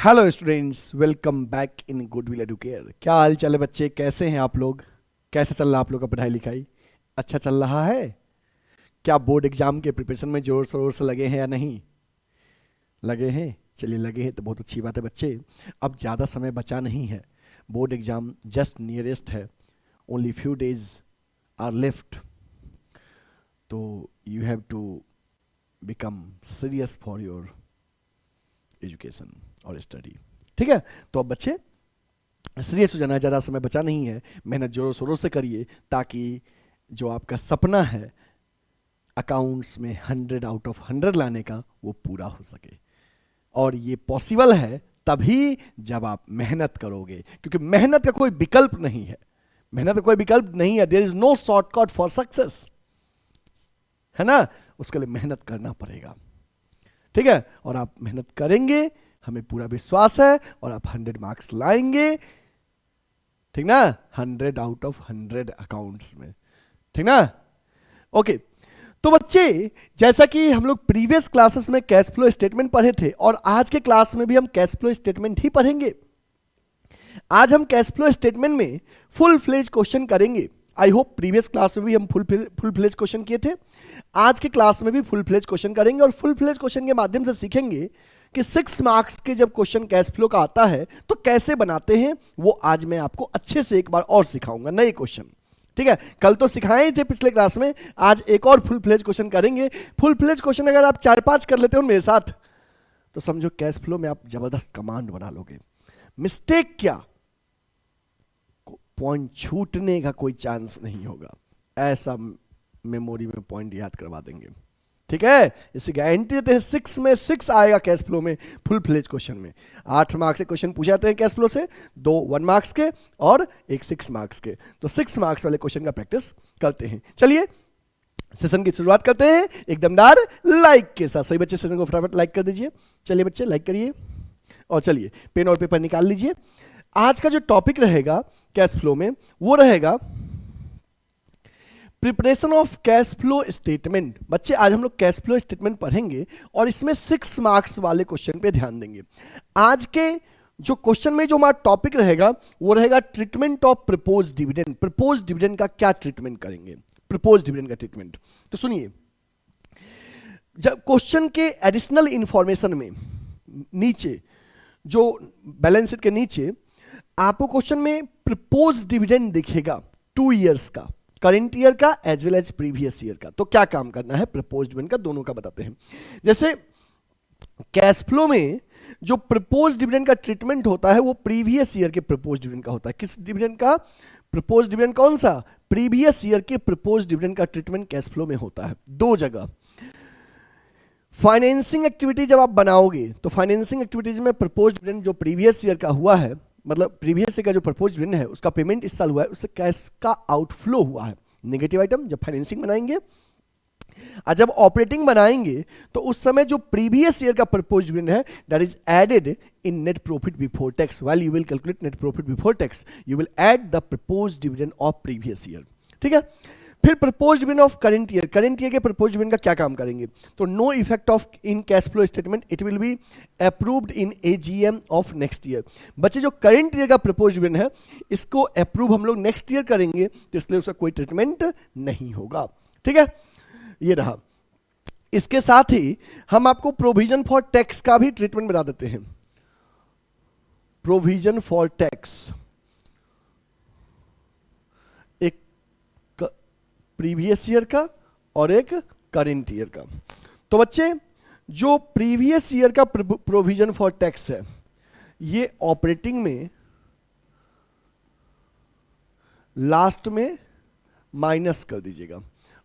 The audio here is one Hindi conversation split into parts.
Hello students, welcome back in goodwill Educare. क्या हाल चाल है बच्चे? कैसे हैं आप लोग? कैसे चल रहा है आप लोग का पढ़ाई लिखाई? अच्छा चल रहा है? क्या बोर्ड एग्जाम के प्रिपरेशन में जोर शोर से लगे हैं या नहीं लगे हैं? चलिए, लगे हैं तो बहुत अच्छी बात है बच्चे। अब ज़्यादा समय बचा नहीं है, बोर्ड एग्जाम जस्ट नियरेस्ट है, only few days are left. तो you have to become serious for your education और स्टडी। ठीक है, तो अब बच्चे सीरियस हो जाना है, ज़्यादा समय बचा नहीं है, मेहनत जोरों शोरों से करिए ताकि जो आपका सपना है अकाउंट्स में 100 आउट ऑफ 100 लाने का वो पूरा हो सके। और ये पॉसिबल है तभी जब आप मेहनत करोगे, क्योंकि मेहनत का कोई विकल्प नहीं है। मेहनत का कोई विकल्प नहीं है, there is no shortcut for success, है ना। उसके लिए मेहनत करना पड़ेगा, ठीक है। और आप मेहनत करेंगे, हमें पूरा विश्वास है, और आप 100 मार्क्स लाएंगे, ठीक ना, 100 आउट ऑफ 100 अकाउंट्स में, ठीक ना। ओके, तो बच्चे जैसा कि हम लोग प्रीवियस क्लासेस में कैश फ्लो स्टेटमेंट पढ़े थे, और आज के क्लास में भी हम कैश फ्लो स्टेटमेंट ही पढ़ेंगे। आज हम कैश फ्लो स्टेटमेंट में फुल फ्लेज क्वेश्चन करेंगे। आई होप प्रीवियस क्लास में भी हम फुल फ्लेज क्वेश्चन किए थे, आज के क्लास में भी फुल फ्लेज क्वेश्चन करेंगे, और फुल फ्लेज क्वेश्चन के माध्यम से सीखेंगे कि 6 मार्क्स के जब क्वेश्चन कैश फ्लो का आता है तो कैसे बनाते हैं। वो आज मैं आपको अच्छे से एक बार और सिखाऊंगा, नए क्वेश्चन, ठीक है। कल तो सिखाए ही थे पिछले क्लास में, आज एक और फुल फ्लेज क्वेश्चन करेंगे। फुल फ्लेज क्वेश्चन अगर आप 4-5 कर लेते हो मेरे साथ तो समझो कैश फ्लो में आप जबरदस्त कमांड बना लोगे। मिस्टेक क्या, पॉइंट छूटने का कोई चांस नहीं होगा, ऐसा मेमोरी में पॉइंट याद करवा देंगे, ठीक है। इसे गारंटी देते हैं 6 में 6 आएगा कैश फ्लो में, फुल फ्लेज क्वेश्चन में। 8 मार्क्स के क्वेश्चन पूछे जाते हैं कैश फ्लो से, 2 1 मार्क्स के और 1 6 मार्क्स के। तो 6 मार्क्स वाले क्वेश्चन का प्रैक्टिस करते हैं। चलिए सेशन की शुरुआत करते हैं एक दमदार लाइक के साथ। सही बच्चे सेशन को फटाफट लाइक कर दीजिए। चलिए बच्चे लाइक करिए, और चलिए पेन और पेपर निकाल लीजिए। आज का जो टॉपिक रहेगा कैश फ्लो में वो रहेगा preparation of cash flow statement. बच्चे आज हम लोग कैश फ्लो स्टेटमेंट पढ़ेंगे और इसमें 6 मार्क्स वाले क्वेश्चन पे ध्यान देंगे। आज के जो क्वेश्चन में जो हमारा टॉपिक रहेगा वो रहेगा treatment of propose dividend. Propose dividend का क्या ट्रीटमेंट करेंगे, प्रपोज डिविडेंड का ट्रीटमेंट। तो सुनिए, जब क्वेश्चन के एडिशनल इंफॉर्मेशन में नीचे जो बैलेंस शीट के नीचे आपको क्वेश्चन में प्रपोज डिविडेंड दिखेगा 2 इयर्स का, करंट ईयर का as well as previous year का। तो क्या काम करना है प्रपोज डिविडेंड का, दोनों का बताते हैं। जैसे कैश फ्लो में जो प्रपोज डिविडेंड का ट्रीटमेंट होता है वो प्रीवियस ईयर के प्रपोज डिविडेंड का होता है। किस डिविडेंड का? प्रपोज डिविडेंड कौन सा? प्रीवियस ईयर के प्रपोज डिविडेंड का ट्रीटमेंट कैश फ्लो में होता है 2 जगह। फाइनेंसिंग एक्टिविटी जब आप बनाओगे तो फाइनेंसिंग एक्टिविटीज में प्रपोज डिविडेंड जो प्रीवियस ईयर का हुआ है, मतलब प्रीवियस ईयर का जो प्रपोज डिविडेंड है उसका पेमेंट इस साल हुआ है, उससे कैश का आउटफ्लो हुआ है, नेगेटिव आइटम जब फाइनेंसिंग बनाएंगे। और जब ऑपरेटिंग बनाएंगे तो उस समय जो प्रीवियस ईयर का प्रपोज डिविडेंड है that is added in net profit before tax. While you will calculate net profit before tax you will add the propose dividend of previous year, ठीक है। फिर propose dividend of current year, current year के प्रपोज डिविडेंड का क्या काम करेंगे? तो no effect of in cash flow statement, it will be approved in AGM of next year. बच्चे जो करंट ईयर का प्रपोज डिविडेंड है इसको अप्रूव हम लोग नेक्स्ट ईयर करेंगे, तो इसलिए उसका कोई ट्रीटमेंट नहीं होगा, ठीक है। ये रहा। इसके साथ ही हम आपको प्रोविजन फॉर टैक्स का भी ट्रीटमेंट बता देते हैं। प्रोविजन फॉर टैक्स एक प्रीवियस ईयर का और एक करंट ईयर का। तो बच्चे जो प्रीवियस ईयर का प्रोविजन फॉर टैक्स है ये ऑपरेटिंग में लास्ट में माइनस कर दीजिएगा,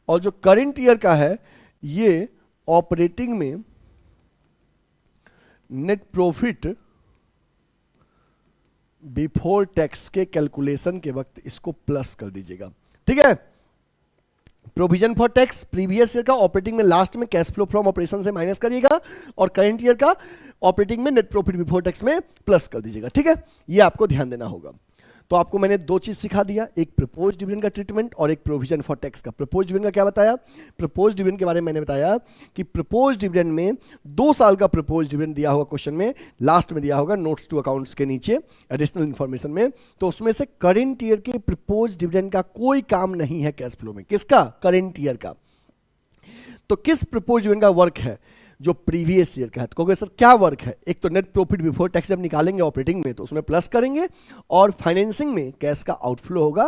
और जो करंट ईयर का है ये ऑपरेटिंग में नेट प्रॉफिट बिफोर टैक्स के कैलकुलेशन के वक्त इसको प्लस कर दीजिएगा, ठीक है। Provision for tax previous year का ऑपरेटिंग में लास्ट में कैश फ्लो फ्रॉम ऑपरेशन से माइनस करिएगा, और करंट ईयर का ऑपरेटिंग में नेट प्रॉफिट बिफोर टैक्स में प्लस कर दीजिएगा, ठीक है। ये आपको ध्यान देना होगा। तो आपको मैंने दो चीज सिखा दिया, एक प्रपोज डिविडेंड का ट्रीटमेंट और एक प्रोविजन फॉर टैक्स का। प्रपोज डिविडेंड का क्या बताया? प्रपोज डिविडेंड के बारे में मैंने बताया कि प्रपोज डिविडेंड में 2 साल का प्रपोज डिविडेंड दिया होगा, क्वेश्चन में लास्ट में दिया होगा नोट्स टू अकाउंट्स के नीचे एडिशनल इंफॉर्मेशन में, तो उसमें से करेंट ईयर के प्रपोज डिविडेंड का कोई काम नहीं है कैश फ्लो में। किसका? करेंट ईयर का। तो किस प्रपोज डिविडेंड का वर्क है? जो प्रीवियस ईयर का है। तो कहोगे सर क्या वर्क है? एक तो नेट प्रॉफिट बिफोर टैक्स जब निकालेंगे ऑपरेटिंग में तो उसमें प्लस करेंगे, और फाइनेंसिंग में कैश का आउटफ्लो होगा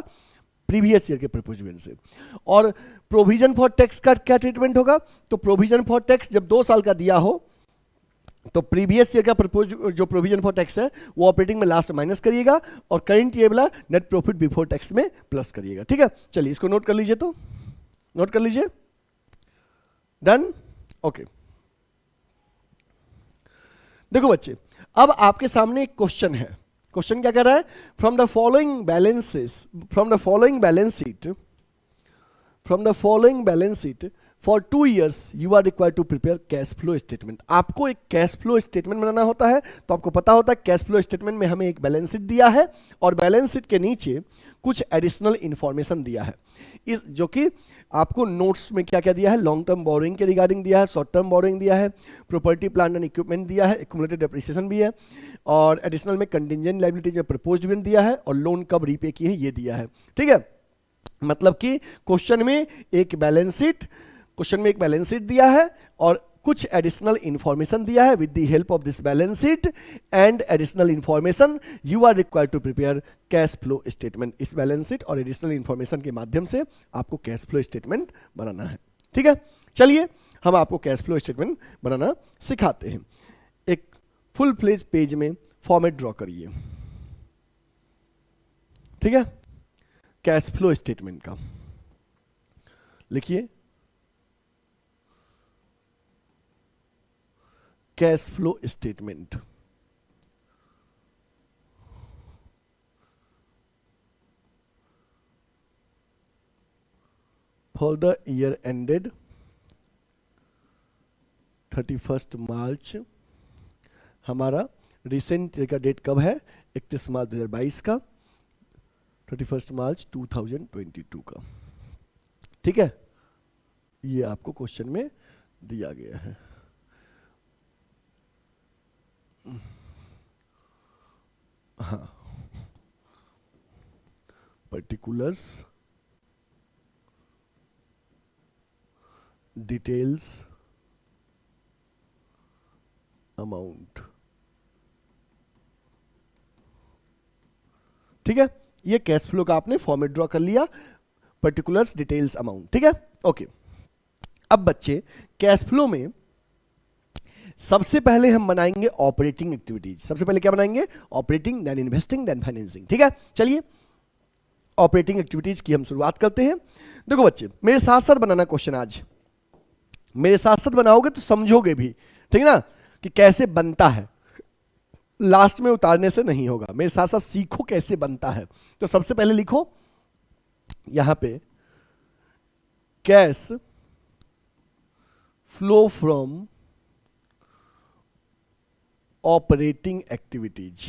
प्रीवियस ईयर के प्रपोज डिविडेंड से। और प्रोविजन फॉर टैक्स का क्या ट्रीटमेंट होगा? तो प्रोविजन फॉर टैक्स जब 2 साल का दिया हो तो प्रीवियस ईयर का प्रपोज जो प्रोविजन फॉर टैक्स है वो ऑपरेटिंग में लास्ट माइनस करिएगा, और करंट ईयर वाला नेट प्रॉफिट बिफोर टैक्स में प्लस करिएगा। ठीक है, चलिए इसको नोट कर लीजिए, तो नोट कर लीजिए। डन? ओके। देखो बच्चे, अब आपके सामने एक क्वेश्चन है। क्वेश्चन क्या कह रहा है? From the following balances, from the following balance sheet for 2 years you are required to prepare cash flow statement. आपको एक कैश फ्लो स्टेटमेंट बनाना होता है, तो आपको पता होता है कैश फ्लो स्टेटमेंट में हमें एक बैलेंस शीट दिया है और बैलेंस शीट के नीचे कुछ एडिशनल इंफॉर्मेशन दिया है, इस जो कि आपको नोट्स में क्या क्या दिया है, लॉन्ग टर्म बोरोइंग के रिगार्डिंग दिया है, शॉर्ट टर्म बोरोइंग दिया है, प्रॉपर्टी प्लांट एंड इक्विपमेंट दिया है, एक्यूमुलेटेड डेप्रिसिएशन भी है, और एडिशनल में कंटिंजेंट लायबिलिटी जो प्रपोज्ड डिविडेंड दिया है, और लोन कब रीपे किए ये दिया है। ठीक है, मतलब कि क्वेश्चन में एक बैलेंस शीट दिया है और कुछ एडिशनल इंफॉर्मेशन दिया है। With the help of this balance sheet and additional information you are required to prepare cash flow statement. इस बैलेंस शीट और एडिशनल इंफॉर्मेशन के माध्यम से आपको कैश फ्लो स्टेटमेंट बनाना है। ठीक है, चलिए हम आपको कैश फ्लो स्टेटमेंट बनाना सिखाते हैं। एक फुल फ्लेज पेज में फॉर्मेट ड्रॉ करिए। ठीक है, कैश फ्लो स्टेटमेंट का लिखिए, cash flow statement. For the year ended 31 मार्च, हमारा रिसेंट का डेट कब है? 31 मार्च 2022 का, 31 मार्च 2022 का। ठीक है, ये आपको क्वेश्चन में दिया गया है। हाँ, पर्टिकुलर्स, डिटेल्स, अमाउंट। ठीक है, ये कैश फ्लो का आपने फॉर्मेट ड्रॉ कर लिया, पर्टिकुलर्स, डिटेल्स, अमाउंट। ठीक है, ओके। अब बच्चे, कैश फ्लो में सबसे पहले हम बनाएंगे ऑपरेटिंग एक्टिविटीज। सबसे पहले क्या बनाएंगे? Operating, then investing, then financing. ठीक है, चलिए ऑपरेटिंग एक्टिविटीज की हम शुरुआत करते हैं। देखो बच्चे, मेरे साथ साथ बनाना क्वेश्चन आज, मेरे साथ साथ बनाओगे तो समझोगे भी, ठीक है ना, कि कैसे बनता है। लास्ट में उतारने से नहीं होगा, मेरे साथ साथ सीखो कैसे बनता है। तो सबसे पहले लिखो यहां पे cash flow from operating activities.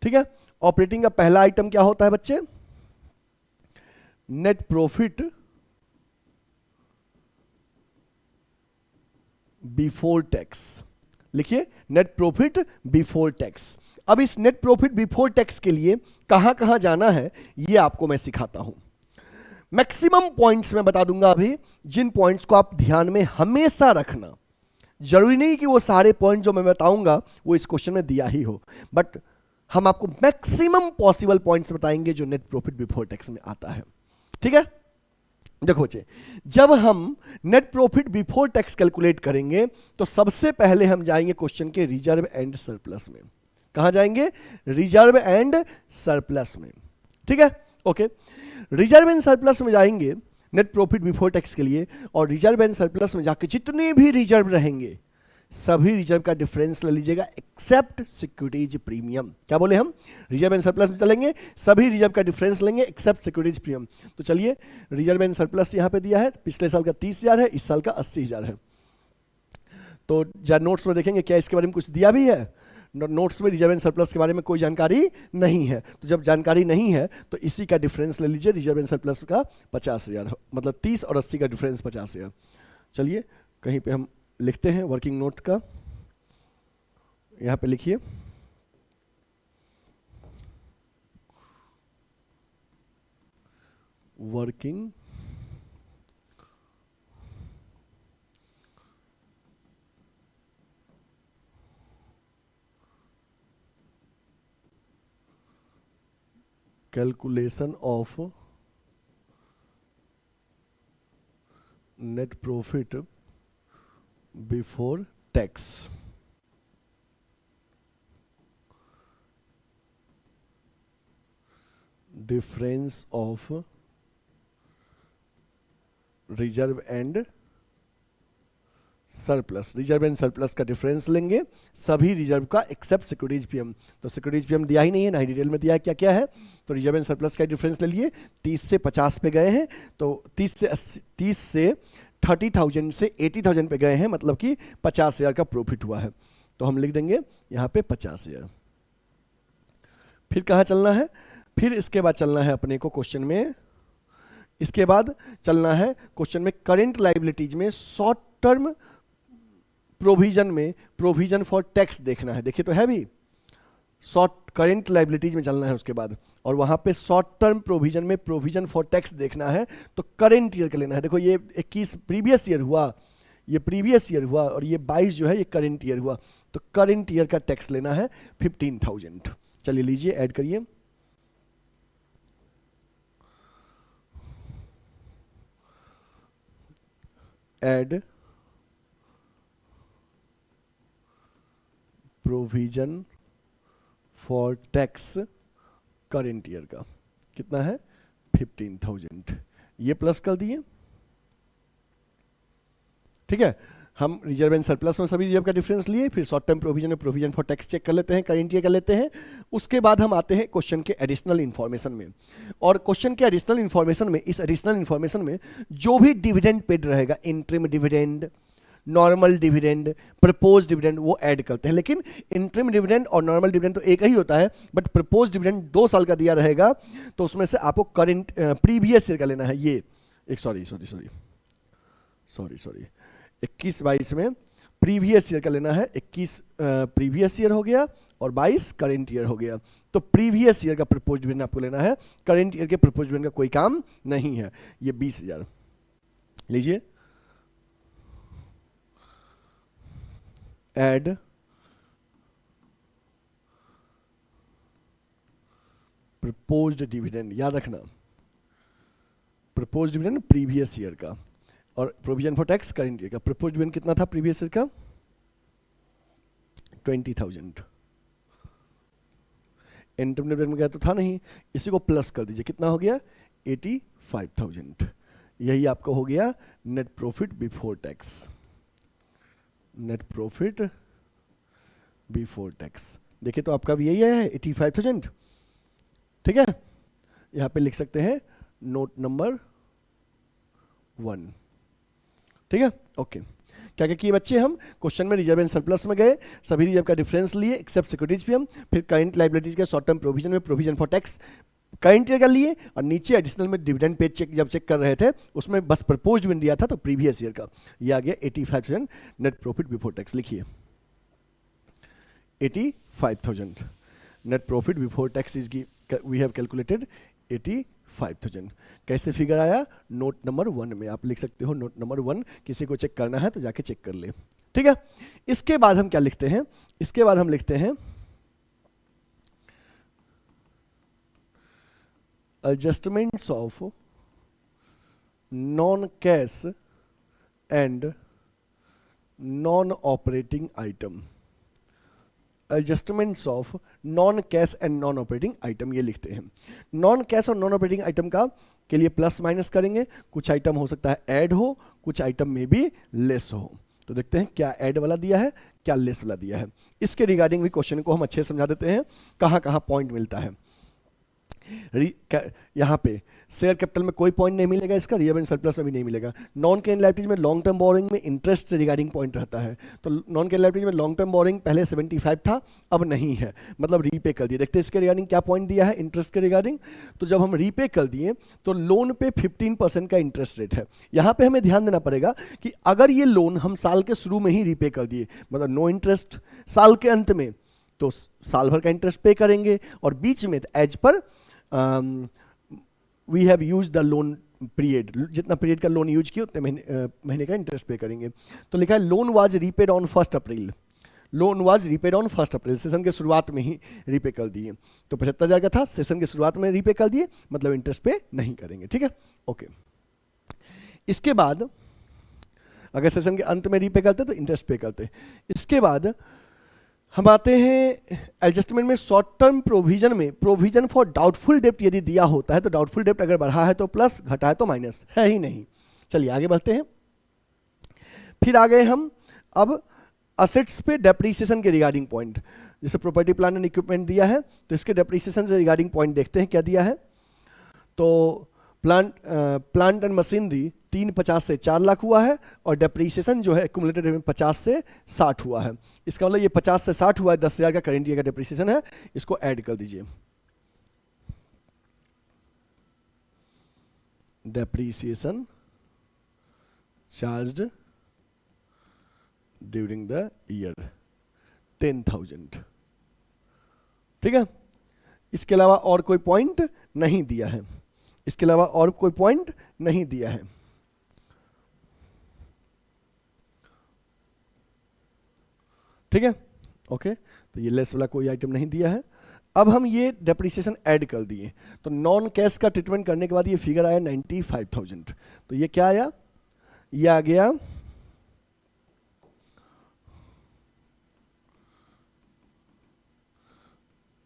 ठीक है, ऑपरेटिंग का पहला आइटम क्या होता है बच्चे? Net profit before tax. लिखिए, नेट प्रॉफिट बिफोर टैक्स। अब इस नेट प्रॉफिट बिफोर टैक्स के लिए कहां कहां जाना है ये आपको मैं सिखाता हूं। मैक्सिमम पॉइंट्स मैं बता दूंगा अभी, जिन पॉइंट्स को आप ध्यान में हमेशा रखना। जरूरी नहीं कि वो सारे पॉइंट जो मैं बताऊंगा वो इस क्वेश्चन में दिया ही हो, बट हम आपको मैक्सिमम पॉसिबल पॉइंट्स बताएंगे जो नेट प्रॉफिट बिफोर टैक्स में आता है। ठीक है, देखो बच्चे, जब हम net profit before tax calculate करेंगे तो सबसे पहले हम जाएंगे क्वेश्चन के रिजर्व एंड सरप्लस में। कहां जाएंगे? रिजर्व एंड सरप्लस में। ठीक है, ओके। रिजर्व एंड सरप्लस में जाएंगे नेट प्रॉफिट बिफोर टैक्स के लिए, और रिजर्व एंड सरप्लस में जाके जितने भी रिजर्व रहेंगे सभी रिजर्व का डिफरेंस ले लीजिएगा एक्सेप्ट सिक्योरिटीज प्रीमियम। क्या बोले हम? रिजर्व एंड सरप्लस में चलेंगे, सभी रिजर्व का डिफरेंस लेंगे एक्सेप्ट सिक्योरिटीज प्रीमियम। तो चलिए, रिजर्व एंड सरप्लस यहां पे दिया है, पिछले साल का 30,000 है, इस साल का 80,000 है। तो जब नोट्स में देखेंगे क्या इसके बारे में कुछ दिया भी है? नोट्स में रिजर्व एंड सरप्लस के बारे में कोई जानकारी नहीं है, तो जब जानकारी नहीं है तो इसी का डिफरेंस ले लीजिए, रिजर्व एंड सरप्लस का 50,000, मतलब 30 और 80 का डिफरेंस 50,000। चलिए कहीं पे हम लिखते हैं वर्किंग नोट का, यहाँ पे लिखिए working calculation of net profit before tax. Difference of reserve and surplus, reserve and surplus का डिफरेंस लेंगे सभी रिजर्व का एक्सेप्ट सिक्योरिटीज पीएम। तो सिक्योरिटीज पीएम दिया ही नहीं है, ना ही डिटेल में दिया है क्या क्या है, तो रिजर्व एंड सरप्लस का डिफरेंस ले लिए। 30 से 50 पे गए हैं, तो 30 से 30,000 से 80,000 पे गए हैं, मतलब कि 50,000 का प्रॉफिट हुआ है। तो हम लिख देंगे यहाँ पे 50,000। फिर कहाँ चलना है, फिर इसके बाद चलना है अपने को क्वेश्चन में, इसके बाद चलना है क्वेश्चन में करेंट लाइबिलिटीज में शॉर्ट टर्म प्रोविजन में प्रोविजन फॉर टैक्स देखना है। देखिए तो है भी, शॉर्ट करेंट लाइबिलिटीज में चलना है उसके बाद, और वहां पे शॉर्ट टर्म प्रोविजन में प्रोविजन फॉर टैक्स देखना है, तो करेंट ईयर का लेना है। देखो ये 21 प्रीवियस ईयर हुआ, ये प्रीवियस ईयर हुआ, और ये 22 जो है ये करेंट ईयर हुआ, तो करेंट ईयर का टैक्स लेना है 15,000। चलिए लीजिए ऐड करिए, add provision for tax current year का कितना है 15,000, ये प्लस कर दिए। ठीक है, हम रिजर्व एंड सरप्लस में सभी रिजर्व का डिफरेंस लिए, फिर शॉर्ट टर्म प्रोविजन में प्रोविजन फॉर टैक्स चेक कर लेते हैं, करेंट ईयर कर लेते हैं। उसके बाद हम आते हैं क्वेश्चन के एडिशनल इन्फॉर्मेशन में, और क्वेश्चन के एडिशनल इन्फॉर्मेशन में, इस एडिशनल इन्फॉर्मेशन में जो भी डिविडेंड पेड रहेगा, interim dividend, normal dividend, propose dividend, वो ऐड करते हैं। लेकिन इंटरिम डिविडेंड और नॉर्मल डिविडेंड तो एक ही होता है, बट प्रपोज डिविडेंड 2 साल का दिया रहेगा, तो उसमें से आपको करेंट प्रीवियस ईयर का लेना है। ये एक सॉरी 21-22 में प्रीवियस ईयर का लेना है। 21 प्रीवियस ईयर हो गया और 22 करेंट ईयर हो गया, तो प्रीवियस ईयर का प्रपोज डिविडेंड आपको लेना है, करेंट ईयर के प्रपोज डिविडेंड का कोई काम नहीं है। ये 20,000 लीजिए, ऐड प्रपोज्ड डिविडेंड, याद रखना प्रपोज्ड डिविडेंड प्रीवियस ईयर का, और provision for tax current year का। प्रपोज्ड डिविडेंड कितना था प्रीवियस ईयर का 20,000, इंटरम डिविडेंड में गया तो था नहीं, इसी को प्लस कर दीजिए, कितना हो गया 85,000। यही आपका हो गया net profit before tax, net profit before tax. देखिए तो आपका भी यही है 85,000। ठीक है, यहां पे लिख सकते हैं नोट नंबर 1। ठीक है, ओके। क्या क्या किए बच्चे, हम क्वेश्चन में रिजर्व एंड सरप्लस में गए, सभी रिजर्व का डिफरेंस लिए एक्सेप्ट सिक्योरिटीज पीएम, फिर करंट लायबिलिटीज के शॉर्ट टर्म प्रोविजन में provision for tax current year का लिए, और नीचे एडिशनल में डिविडेंड पे चेक जब चेक कर रहे थे उसमें बस प्रपोज्ड डिविडेंड दिया था, तो प्रीवियस ईयर का ये आ गया 85,000 नेट प्रॉफिट बिफोर टैक्स। लिखिए 85,000 net profit before tax is we have calculated 85,000। कैसे फिगर आया, नोट नंबर 1 में आप लिख सकते हो, नोट नंबर 1, किसी को चेक करना है तो जाके चेक कर ले। ठीक है, इसके बाद हम क्या लिखते हैं, इसके बाद हम लिखते हैं adjustments of non-cash and non-operating item, adjustments of non cash and non operating item, ये लिखते हैं। नॉन कैश और नॉन ऑपरेटिंग आइटम का के लिए प्लस माइनस करेंगे, कुछ आइटम हो सकता है ऐड हो, कुछ आइटम में भी लेस हो। तो देखते हैं क्या ऐड वाला दिया है, क्या लेस वाला दिया है। इसके रिगार्डिंग भी क्वेश्चन को हम अच्छे से समझा देते हैं, कहाँ कहाँ पॉइंट मिलता है। यहाँ पे शेयर कैपिटल में कोई पॉइंट नहीं मिलेगा, इसका रिजर्व एंड सरप्लस में भी नहीं मिलेगा। नॉन कैन लाइबिलिटीज में लॉन्ग टर्म बोरिंग में इंटरेस्ट रिगार्डिंग पॉइंट रहता है, तो नॉन कैन लाइबिलिटीज में लॉन्ग टर्म बोरिंग पहले 75 था, अब नहीं है, मतलब रीपे कर दिए। देखते हैं इसके रिगार्डिंग क्या पॉइंट दिया है इंटरेस्ट के रिगार्डिंग। तो जब हम रीपे कर दिए तो लोन पे 15% का इंटरेस्ट रेट है। यहाँ पे हमें ध्यान देना पड़ेगा कि अगर ये लोन हम साल के शुरू में ही रीपे कर दिए, मतलब नो इंटरेस्ट, साल के अंत में तो साल भर का इंटरेस्ट पे करेंगे, और बीच में एज पर we have use the loan period, जितना पीरियड का लोन यूज किया उतने महीने का इंटरेस्ट पे करेंगे। तो लिखा है loan was repaid on 1 April, loan was repaid on 1 April, session के शुरुआत में ही रीपे कर दिए। तो 75,000 का था, सेशन के शुरुआत में रीपे कर दिए, मतलब इंटरेस्ट पे नहीं करेंगे। ठीक है, ओके। इसके बाद अगर सेशन के अंत में रीपे करते तो इंटरेस्ट पे करते। इसके बाद हम आते हैं एडजस्टमेंट में, शॉर्ट टर्म प्रोविजन में प्रोविजन फॉर डाउटफुल डेप्ट यदि दिया होता है तो डाउटफुल डेप्ट अगर बढ़ा है तो प्लस, घटा है तो माइनस, है ही नहीं। चलिए आगे बढ़ते हैं। फिर आ गए हम अब असेट्स पे डेप्रीसिएशन के रिगार्डिंग पॉइंट, जैसे प्रॉपर्टी प्लांट एंड इक्विपमेंट दिया है तो इसके डेप्रीसिएशन से रिगार्डिंग पॉइंट देखते हैं क्या दिया है। तो प्लांट एंड मशीनरी 350 से 4 लाख हुआ है, और डेप्रीसिएशन जो है एक्यूमुलेटेड में 50 से 60 हुआ है। इसका मतलब ये 50 से 60 हुआ है, 10,000 का करेंट ईयर का डेप्रीसिएशन है, इसको ऐड कर दीजिए। Depreciation charged during the year 10,000। ठीक है, इसके अलावा और कोई पॉइंट नहीं दिया है, इसके अलावा और कोई पॉइंट नहीं दिया है। ठीक है, ओके। तो ये लेस वाला कोई आइटम नहीं दिया है। अब हम ये डेप्रिसिएशन ऐड कर दिए, तो नॉन कैश का ट्रीटमेंट करने के बाद ये फिगर आया 95,000। तो ये क्या आया, ये आ गया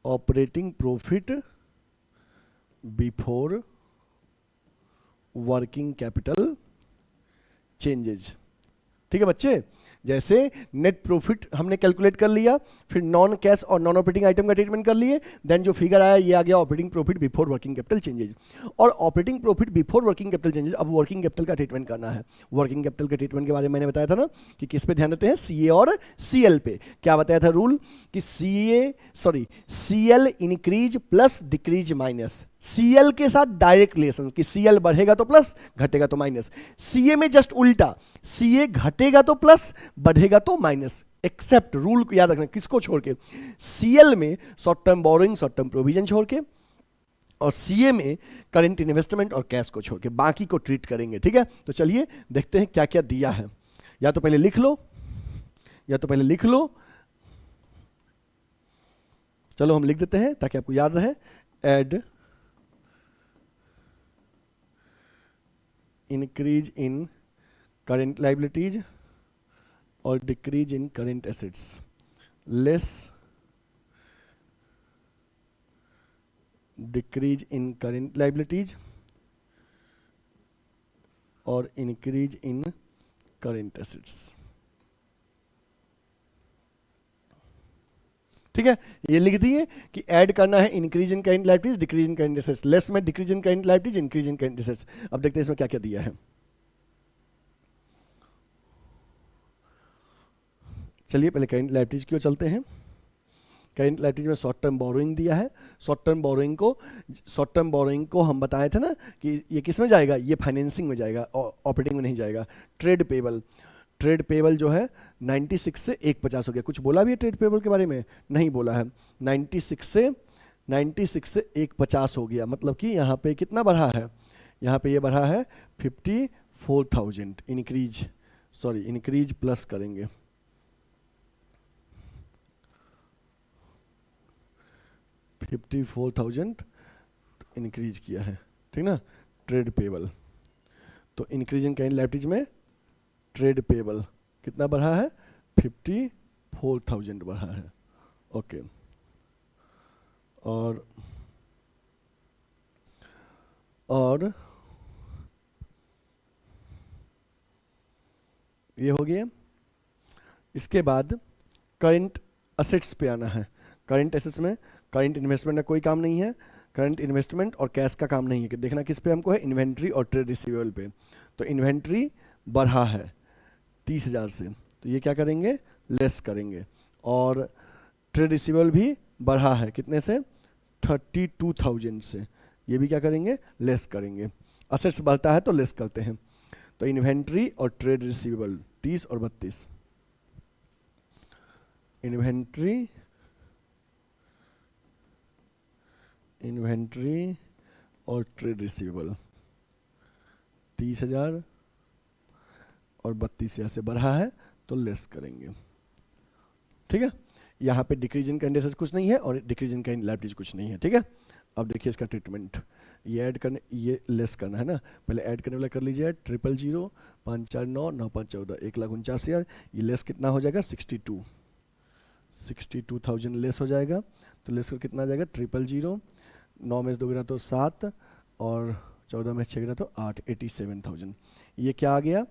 operating profit before working capital changes. ठीक है बच्चे, जैसे नेट प्रॉफिट हमने कैलकुलेट कर लिया, फिर नॉन कैश और नॉन ऑपरेटिंग आइटम का ट्रीटमेंट कर लिए, देन जो फिगर आया ये आ गया operating profit before working capital changes. और operating profit before working capital changes, अब वर्किंग कैपिटल का ट्रीटमेंट करना है। वर्किंग कैपिटल के ट्रीटमेंट के बारे में मैंने बताया था ना कि किस पे ध्यान देते हैं, सीए और सीएल पे। क्या बताया था रूल कि CL increase plus decrease minus, CL के साथ डायरेक्ट रिलेशन कि सीएल बढ़ेगा तो प्लस, घटेगा तो माइनस। सीए में जस्ट उल्टा, सीए घटेगा तो प्लस, बढ़ेगा तो माइनस। एक्सेप्ट रूल को याद रखना, किसको छोड़ के, सीएल में short term borrowing, short term provision छोड़ के, और सीए में करंट इन्वेस्टमेंट और कैश को छोड़ के, बाकी को ट्रीट करेंगे। ठीक है, तो चलिए देखते हैं क्या क्या दिया है। या तो पहले लिख लो, चलो हम लिख देते हैं ताकि आपको याद रहे। Add increase in current liabilities और decrease in current assets, less decrease in current liabilities और इंक्रीज इन करंट एसेट्स। ठीक है, ये लिख दिए कि ऐड करना है increase in current liabilities, decrease in current assets, less में decrease in current liabilities, increase in current assets. अब देखते हैं इसमें क्या क्या दिया है। चलिए पहले करंट लाइबिलिटीज की ओर चलते हैं। करंट लाइबिलिटीज में शॉर्ट टर्म बोरोइंग दिया है। शॉर्ट टर्म बोरोइंग को हम बताए थे ना कि ये किस में जाएगा, ये फाइनेंसिंग में जाएगा, ऑपरेटिंग में नहीं जाएगा। ट्रेड पेबल जो है 96 से 150 हो गया। कुछ बोला भी है ट्रेड पेबल के बारे में? नहीं बोला है। 96 से 150 हो गया, मतलब कि यहाँ पे कितना बढ़ा है, यहाँ पे ये बढ़ा है 54,000। इंक्रीज प्लस करेंगे, 54,000 इंक्रीज किया है। ठीक ना, ट्रेड पेबल। तो इंक्रीज इन करंट लाइबिलिटीज में ट्रेड पेबल कितना बढ़ा है, 54,000 बढ़ा है। ओके, और ये हो गया। इसके बाद करंट असेट्स पे आना है। करंट एसेट्स में करंट इन्वेस्टमेंट का कोई काम नहीं है, करंट इन्वेस्टमेंट और कैश का काम नहीं है कि देखना किस पे हमको है, इन्वेंट्री और ट्रेड रिसीवेबल पे। तो इन्वेंट्री बढ़ा है 30,000 से, तो ये क्या करेंगे, लेस करेंगे। और ट्रेड रिसीवेबल भी बढ़ा है कितने से, 32,000 से, ये भी क्या करेंगे, लेस करेंगे। असेट्स बढ़ता है तो लेस करते हैं। तो इन्वेंट्री और ट्रेड रिसीवेबल 30 और 32, इन्वेंट्री और ट्रेड रिसीवेबल 30,000 और 32,000 से बढ़ा है तो लेस करेंगे। ठीक है, यहाँ पे डिक्रीज इन कैंड एसेट्स कुछ नहीं है और डिक्रीज इन कैंड लायबिलिटीज कुछ नहीं है। ठीक है, अब देखिए इसका ट्रीटमेंट, ये ऐड करने, ये लेस करना है ना, पहले ऐड करने वाला कर लीजिए, 000 5 4 9 9 5 14 1,49,000, ये लेस कितना हो जाएगा, 62,000 लेस हो जाएगा। तो लेस कर कितना आ जाएगा, 000 9 में से 2 गिरा तो 7 और 14 में 6 गिरा तो 8, 87,000। ये क्या आ गया,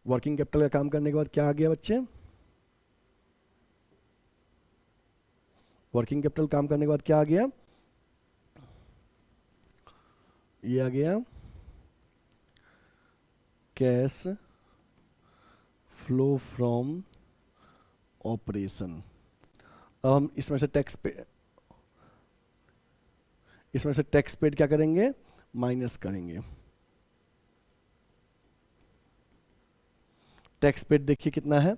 वर्किंग कैपिटल का काम करने के बाद क्या आ गया बच्चे, वर्किंग कैपिटल काम करने के बाद क्या आ गया, ये आ गया कैश फ्लो फ्रॉम ऑपरेशन। अब हम इसमें से टैक्स पेड क्या करेंगे, माइनस करेंगे। टैक्स पेड देखिए कितना है,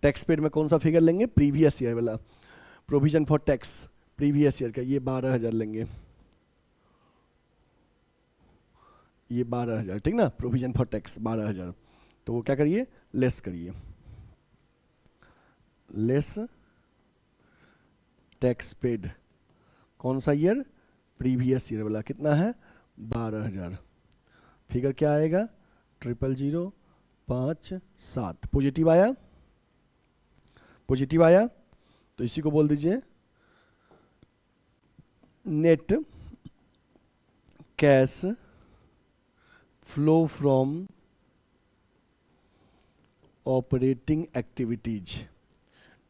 टैक्स पेड में कौन सा फिगर लेंगे, प्रीवियस ईयर वाला, provision for tax previous year का, ये 12,000 लेंगे, ये 12,000, ठीक ना, प्रोविजन फॉर टैक्स 12,000। तो वो क्या करिए, लेस करिए, लेस टैक्स पेड, कौन सा ईयर, प्रीवियस ईयर वाला, कितना है 12,000। फिगर क्या आएगा, 000 5 7, पॉजिटिव आया, पॉजिटिव आया, तो इसी को बोल दीजिए net cash flow from operating activities,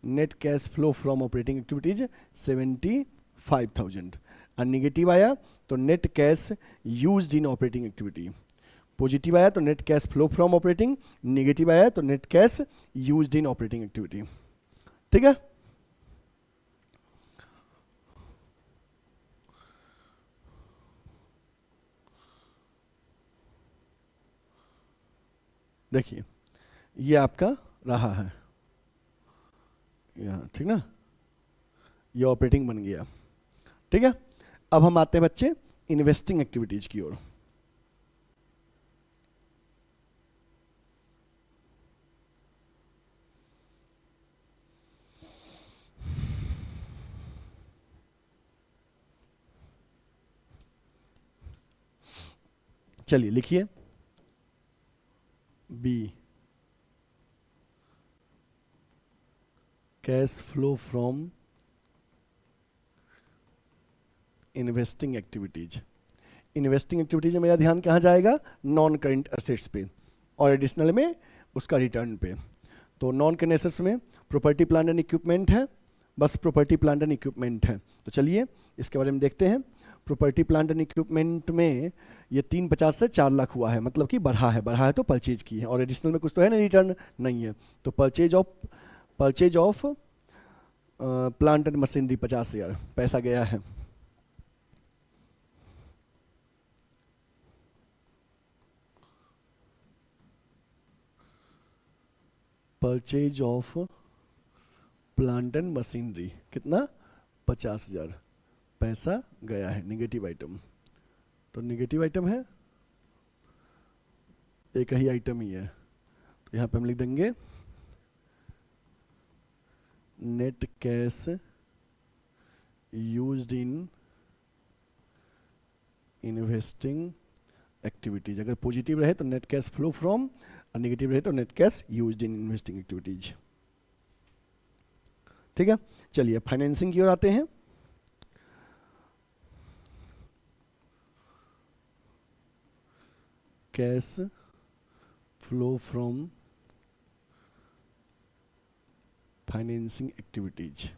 net cash flow from operating activities 75,000। और निगेटिव आया तो net cash used in operating activity, positive आया तो net cash flow from operating, negative आया तो net cash used in operating activity. ठीक है, देखिए ये आपका रहा है यहाँ, ठीक ना, ये ऑपरेटिंग बन गया। ठीक है, अब हम आते हैं बच्चे इन्वेस्टिंग एक्टिविटीज की ओर। चलिए लिखिए, be cash flow from investing activities. Investing activities में मेरा ध्यान कहाँ जाएगा, नॉन करेंट एसेट्स पे और एडिशनल में उसका रिटर्न पे। तो नॉन करेंट एसेट्स में प्रॉपर्टी प्लांट एंड इक्विपमेंट है, बस प्रॉपर्टी प्लांट एंड इक्विपमेंट है। तो चलिए इसके बारे में देखते हैं। प्रॉपर्टी प्लांट एंड इक्विपमेंट में ये 350 से 4 लाख हुआ है, मतलब कि बढ़ा है तो परचेज की है, और एडिशनल में कुछ तो है ना, रिटर्न नहीं है, तो purchase of plant and machinery 50,000 पैसा गया है। Purchase of plant and machinery कितना, 50,000 पैसा गया है, निगेटिव आइटम। तो निगेटिव आइटम है, एक ही आइटम ही है, तो यहाँ पे हम लिख देंगे net cash used in investing activities. अगर पॉजिटिव रहे तो नेट कैश फ्लो फ्रॉम, और नेगेटिव रहे तो net cash used in investing activities. ठीक है, चलिए फाइनेंसिंग की ओर आते हैं। Cash flow from financing activities,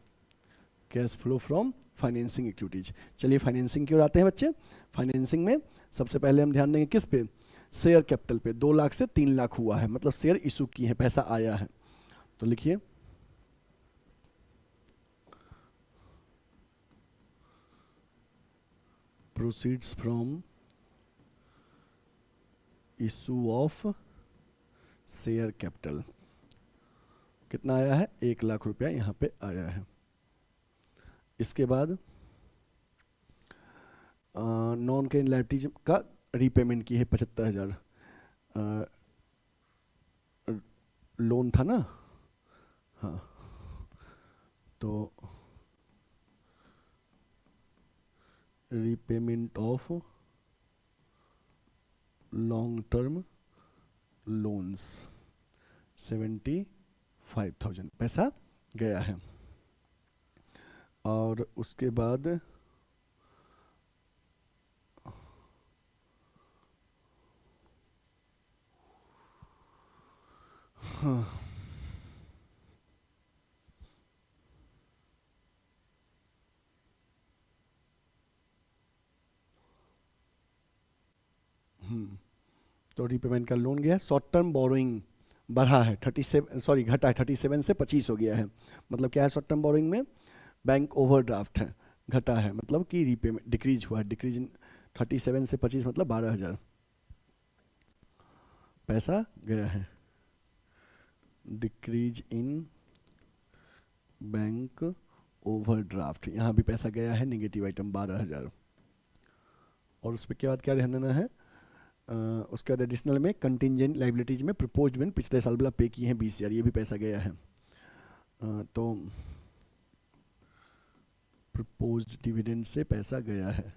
cash flow from financing activities. चलिए फाइनेंसिंग की ओर आते हैं बच्चे। फाइनेंसिंग में सबसे पहले हम ध्यान देंगे किस पे, शेयर कैपिटल पे। 2 लाख से 3 लाख हुआ है, मतलब शेयर इशू किए हैं, पैसा आया है। तो लिखिए proceeds from issue of share capital. कितना आया है, 1 लाख रुपया यहाँ पे आया है। इसके बाद नॉन करेंट लायबिलिटीज का रीपेमेंट की है 75,000। लोन था ना, हाँ, तो repayment of long term loans 75,000 पैसा गया है। और उसके बाद हाँ, तो रीपेमेंट का लोन गया। शॉर्ट टर्म बोरोइंग बढ़ा है 37, सॉरी घटा है, 37 से 25 हो गया है। मतलब क्या है, शॉर्ट टर्म बोरोइंग में बैंक ओवरड्राफ्ट है, घटा है, मतलब कि रीपेमेंट डिक्रीज हुआ है। डिक्रीज 37 से 25 मतलब 12,000 पैसा गया है। डिक्रीज इन बैंक ओवरड्राफ्ट, यहाँ भी पैसा गया है, नेगेटिव आइटम 12,000। और उस पर के बाद क्या ध्यान देना है, उसके बाद एडिशनल में कंटिजेंट लाइबिलिटीज में प्रपोज्ड डिविडेंड पिछले साल वाला पे किए हैं 20,000, ये भी पैसा गया है। तो प्रपोज्ड डिविडेंड से पैसा गया है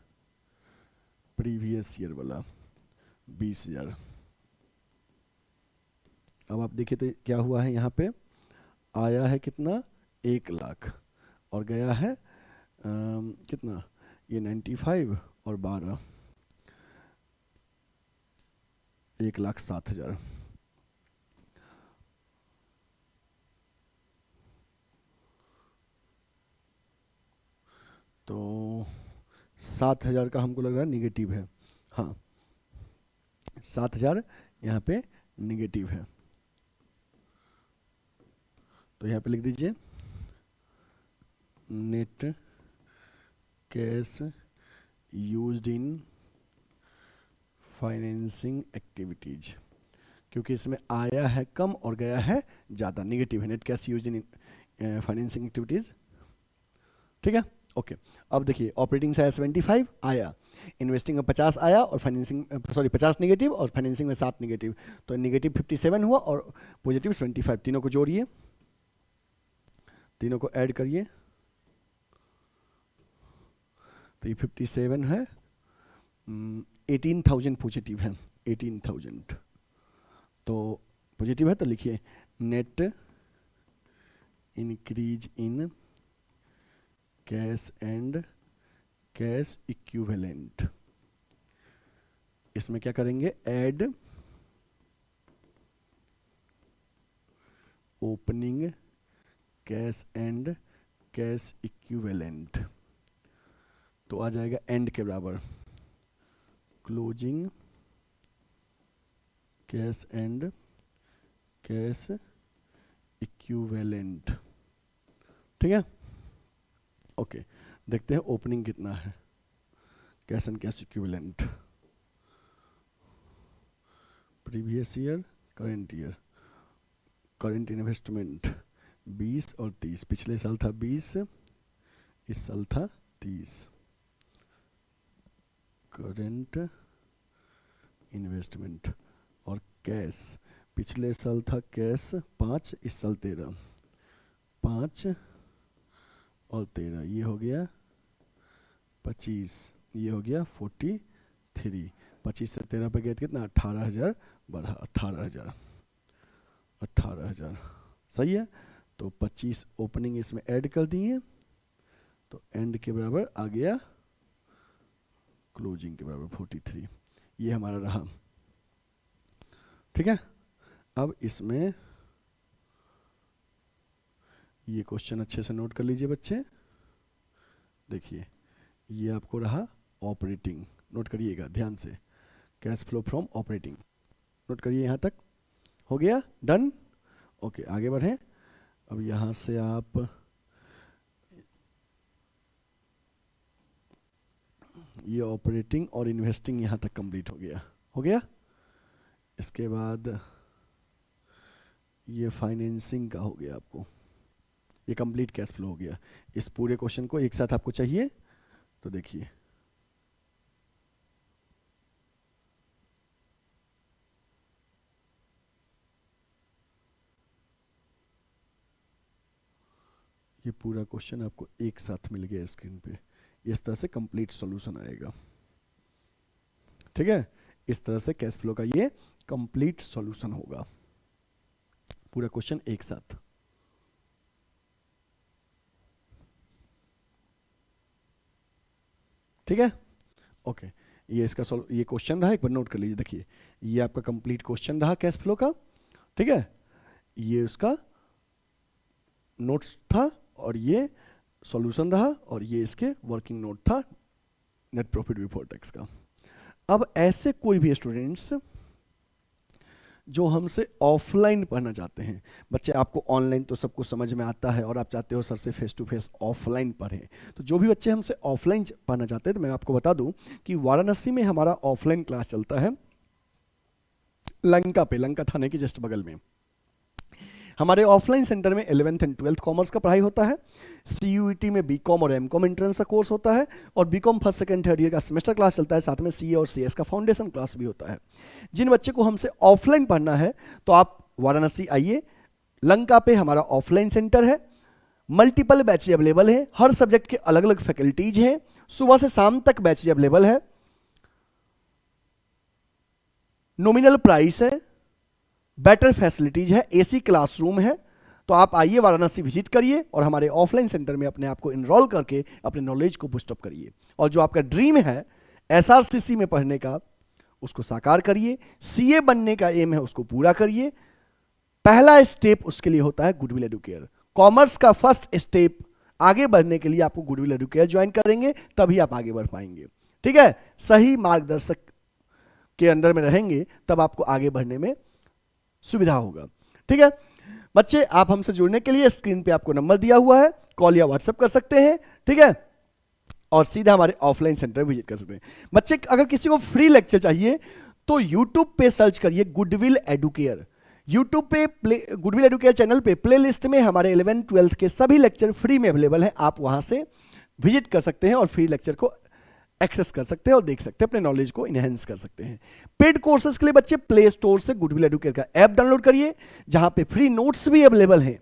प्रीवियस ईयर वाला 20,000। अब आप देखिए तो क्या हुआ है, यहाँ पे आया है कितना, 1 लाख, और गया है कितना, ये 95 और 12, 1,07,000। तो 7,000 का हमको लग रहा है निगेटिव है, हाँ 7,000 यहाँ पे निगेटिव है। तो यहाँ पे लिख दीजिए net cash used in financing activities, क्योंकि इसमें आया है कम और गया है ज़्यादा, निगेटिव है। Net cash used in financing activities, ठीक है, ओके। अब देखिए ऑपरेटिंग से 75 आया, इन्वेस्टिंग में 50 आया, और फाइनेंसिंग, सॉरी 50 निगेटिव और फाइनेंसिंग में 7 निगेटिव, तो निगेटिव 57 हुआ और पॉजिटिव 25। तीनों को जोड़िए, तीनों को ऐड करिए, तो ये 57 है, 18,000 पॉजिटिव है, 18,000 तो पॉजिटिव है। तो लिखिए net increase in cash and cash equivalent. इसमें क्या करेंगे, add opening cash and cash equivalent, तो आ जाएगा एंड के बराबर closing cash and cash equivalent, ठीक है, ओके। देखते हैं ओपनिंग कितना है, cash and cash equivalent, previous year current year, current investment 20 और 30, पिछले साल था 20, इस साल था 30। करेंट इन्वेस्टमेंट और कैश, पिछले साल था कैश 5, इस साल 13, 5 और 13, ये हो गया 25, ये हो गया 43। 25 से 13 पे गए कितना, 18,000 बढ़ा, 18,000 सही है। तो 25 ओपनिंग इसमें ऐड कर दिए, तो एंड के बराबर आ गया क्लोजिंग के बराबर 43, ये हमारा रहा, ठीक है। अब इसमें ये क्वेश्चन अच्छे से नोट कर लीजिए बच्चे। देखिए ये आपको रहा ऑपरेटिंग, नोट करिएगा ध्यान से, cash flow from operating, note करिए यहाँ तक हो गया, डन। ओके आगे बढ़ें। अब यहाँ से आप ये ऑपरेटिंग और इन्वेस्टिंग यहाँ तक कंप्लीट हो गया, हो गया। इसके बाद ये फाइनेंसिंग का हो गया, आपको ये कंप्लीट कैश फ्लो हो गया। इस पूरे क्वेश्चन को एक साथ आपको चाहिए तो देखिए ये पूरा क्वेश्चन आपको एक साथ मिल गया स्क्रीन पे, इस तरह से कंप्लीट सॉल्यूशन आएगा, ठीक है। इस तरह से कैश फ्लो का ये कंप्लीट सॉल्यूशन होगा, पूरा क्वेश्चन एक साथ। ठीक है, ओके। ये इसका ये क्वेश्चन रहा, एक बार नोट कर लीजिए। देखिए ये आपका कंप्लीट क्वेश्चन रहा कैश फ्लो का, ठीक है। ये उसका नोट्स था और ये सॉल्यूशन रहा, और ये इसके वर्किंग नोट था नेट प्रॉफिट बिफोर टैक्स का। अब ऐसे कोई भी स्टूडेंट्स जो हमसे ऑफलाइन पढ़ना चाहते हैं, बच्चे आपको ऑनलाइन तो सब कुछ समझ में आता है और आप चाहते हो सर से फेस टू फेस ऑफलाइन पढ़ें, तो जो भी बच्चे हमसे ऑफलाइन पढ़ना चाहते हैं, तो मैं आपको बता दूं कि वाराणसी में हमारा ऑफलाइन क्लास चलता है लंका पे, लंका थाने के जस्ट बगल में। हमारे ऑफलाइन सेंटर में 11th एंड 12th कॉमर्स का पढ़ाई होता है, CUET में बीकॉम और एमकॉम एंट्रेंस का कोर्स होता है, और BCom first second third year का सेमेस्टर क्लास चलता है, साथ में CA और CS का फाउंडेशन क्लास भी होता है। जिन बच्चे को हमसे ऑफलाइन पढ़ना है तो आप वाराणसी आइए, लंका पे हमारा ऑफलाइन सेंटर है, मल्टीपल बैचेज अवेलेबल है, हर सब्जेक्ट के अलग अलग फैकल्टीज हैं, सुबह से शाम तक बैचेज अवेलेबल है, नॉमिनल प्राइस है, बेटर फैसिलिटीज है, AC क्लासरूम है। तो आप आइए वाराणसी विजिट करिए और हमारे ऑफलाइन सेंटर में अपने आप को इनरोल करके अपने नॉलेज को बूस्ट अप करिए, और जो आपका ड्रीम है SRCC में पढ़ने का उसको साकार करिए, CA बनने का एम है उसको पूरा करिए। पहला स्टेप उसके लिए होता है गुडविल एडुकेयर। कॉमर्स का फर्स्ट स्टेप आगे बढ़ने के लिए आपको गुडविल एडुकेयर ज्वाइन करेंगे, तभी आप आगे बढ़ पाएंगे, ठीक है। सही मार्गदर्शक के अंदर में रहेंगे तब आपको आगे बढ़ने में सुविधा होगा, ठीक है। बच्चे आप हमसे जुड़ने के लिए स्क्रीन पे आपको नंबर दिया हुआ है, कॉल या व्हाट्सएप कर सकते हैं, ठीक है, और सीधा हमारे ऑफलाइन सेंटर विजिट कर सकते हैं। बच्चे अगर किसी को फ्री लेक्चर चाहिए तो यूट्यूब पे सर्च करिए गुडविल एडुकेयर, यूट्यूब पे गुडविल एडुकेयर चैनल पे प्लेलिस्ट में हमारे 11th 12th के सभी लेक्चर फ्री में अवेलेबल है, आप वहां से विजिट कर सकते हैं और फ्री लेक्चर को एक्सेस कर सकते हैं और देख सकते हैं, अपने नॉलेज को इनहेंस कर सकते हैं। पेड कोर्सेज के लिए बच्चे प्ले स्टोर से गुडविल एडुकेयर का ऐप डाउनलोड करिए, जहां पे फ्री नोट्स भी अवेलेबल हैं,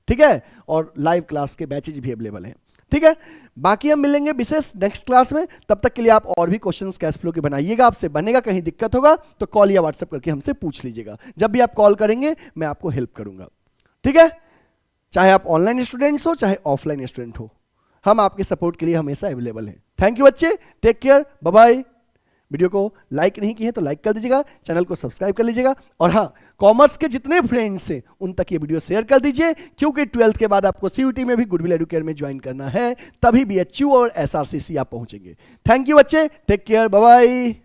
ठीक है, और लाइव क्लास के बैचेज भी अवेलेबल हैं, ठीक है। बाकी हम मिलेंगे विशेष नेक्स्ट क्लास में, तब तक के लिए आप और भी क्वेश्चंस कैश फ्लो के बनाइएगा, आपसे बनेगा, कहीं दिक्कत होगा तो कॉल या व्हाट्सएप करके हमसे पूछ लीजिएगा। जब भी आप कॉल करेंगे मैं आपको हेल्प करूंगा, ठीक है। चाहे आप ऑनलाइन स्टूडेंट्स हो चाहे ऑफलाइन स्टूडेंट हो, हम आपके सपोर्ट के लिए हमेशा अवेलेबल हैं। थैंक यू बच्चे, take care, bye bye. Video को लाइक नहीं किए तो लाइक कर दीजिएगा, चैनल को सब्सक्राइब कर लीजिएगा, और हाँ, कॉमर्स के जितने फ्रेंड्स हैं उन तक ये वीडियो शेयर कर दीजिए, क्योंकि 12th के बाद आपको CUET में भी गुडविल एडुकेयर में ज्वाइन करना है, तभी BHU और SRCC आप पहुंचेंगे। थैंक यू बच्चे, टेक केयर, बाय बाय।